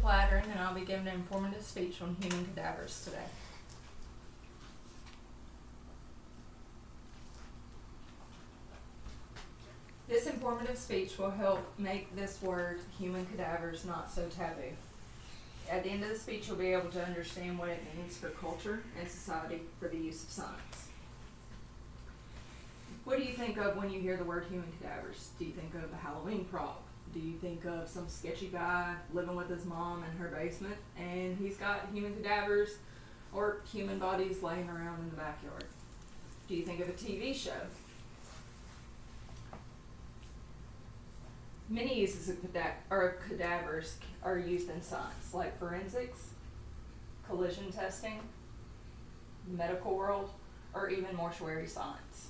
with Laduron, and I'll be giving an informative speech on human cadavers today. This informative speech will help make this word, human cadavers, not so taboo. At the end of the speech, you'll be able to understand what it means for culture and society for the use of science. What do you think of when you hear the word human cadavers? Do you think of a Halloween prop? Do you think of some sketchy guy living with his mom in her basement and he's got human cadavers or human bodies laying around in the backyard? Do you think of a TV show? Many uses of cadavers are used in science, like forensics, collision testing, medical world, or even mortuary science.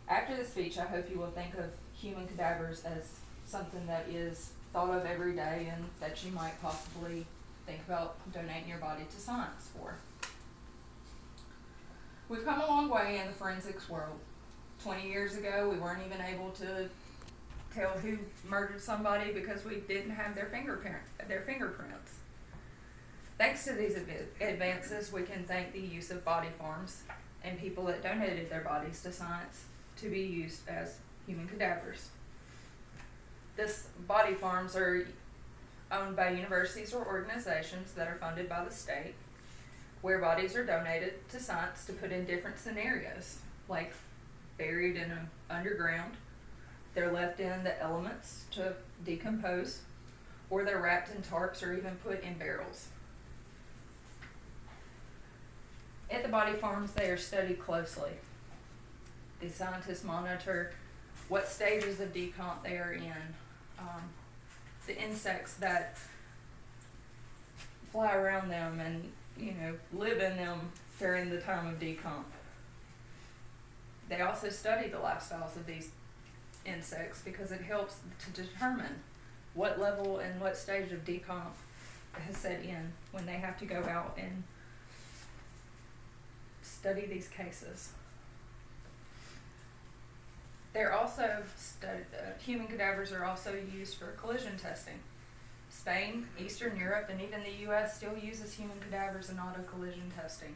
After the speech, I hope you will think of human cadavers as something that is thought of every day and that you might possibly think about donating your body to science for. We've come a long way in the forensics world. 20 years ago, we weren't even able to tell who murdered somebody because we didn't have their fingerprints. Thanks to these advances, we can thank the use of body farms and people that donated their bodies to science to be used as human cadavers. This body farms are owned by universities or organizations that are funded by the state, where bodies are donated to science to put in different scenarios, like buried in underground, they're left in the elements to decompose, or they're wrapped in tarps or even put in barrels. At the body farms, they are studied closely. The scientists monitor what stages of decomp they are in, the insects that fly around them and live in them during the time of decomp. They also study the lifestyles of these insects because it helps to determine what level and what stage of decomp has set in when they have to go out and study these cases. They're also human cadavers are also used for collision testing. Spain, Eastern Europe, and even the U.S. still uses human cadavers in auto collision testing.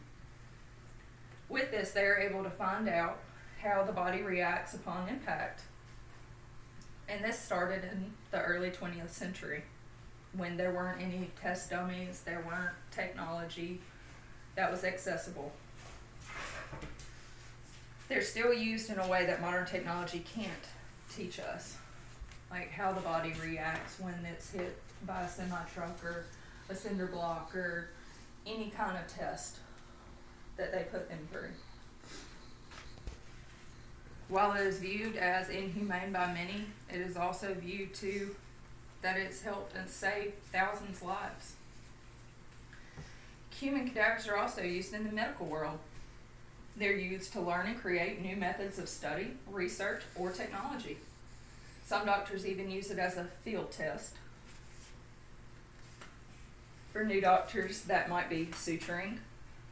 With this, they are able to find out how the body reacts upon impact. And this started in the early 20th century when there weren't any test dummies, there weren't technology that was accessible. They're still used in a way that modern technology can't teach us, like how the body reacts when it's hit by a semi-truck or a cinder block or any kind of test that they put them through. While it is viewed as inhumane by many, it is also viewed too that it's helped and saved thousands of lives. Human cadavers are also used in the medical world. They're used to learn and create new methods of study, research, or technology. Some doctors even use it as a field test. For new doctors, that might be suturing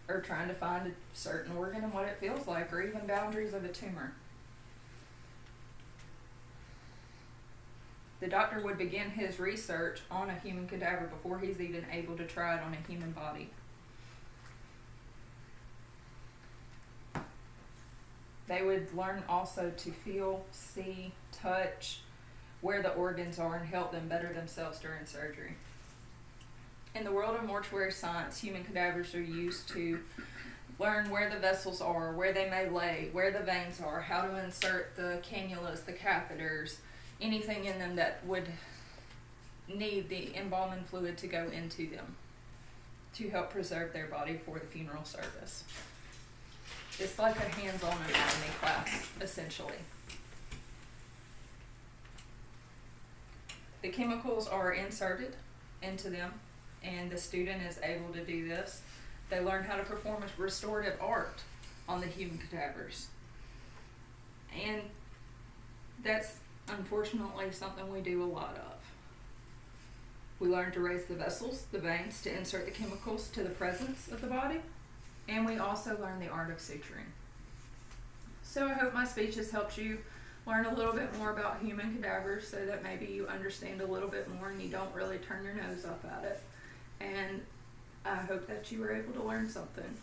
or trying to find a certain organ and what it feels like, or even boundaries of a tumor. The doctor would begin his research on a human cadaver before he's even able to try it on a human body. They would learn also to feel, see, touch where the organs are and help them better themselves during surgery. In the world of mortuary science, human cadavers are used to learn where the vessels are, where they may lay, where the veins are, how to insert the cannulas, the catheters, anything in them that would need the embalming fluid to go into them to help preserve their body for the funeral service. It's like a hands-on anatomy class, essentially. The chemicals are inserted into them, and the student is able to do this. They learn how to perform a restorative art on the human cadavers. And that's unfortunately something we do a lot of. We learn to raise the vessels, the veins, to insert the chemicals to the presence of the body. And we also learn the art of suturing. So I hope my speech has helped you learn a little bit more about human cadavers so that maybe you understand a little bit more and you don't really turn your nose up at it. And I hope that you were able to learn something.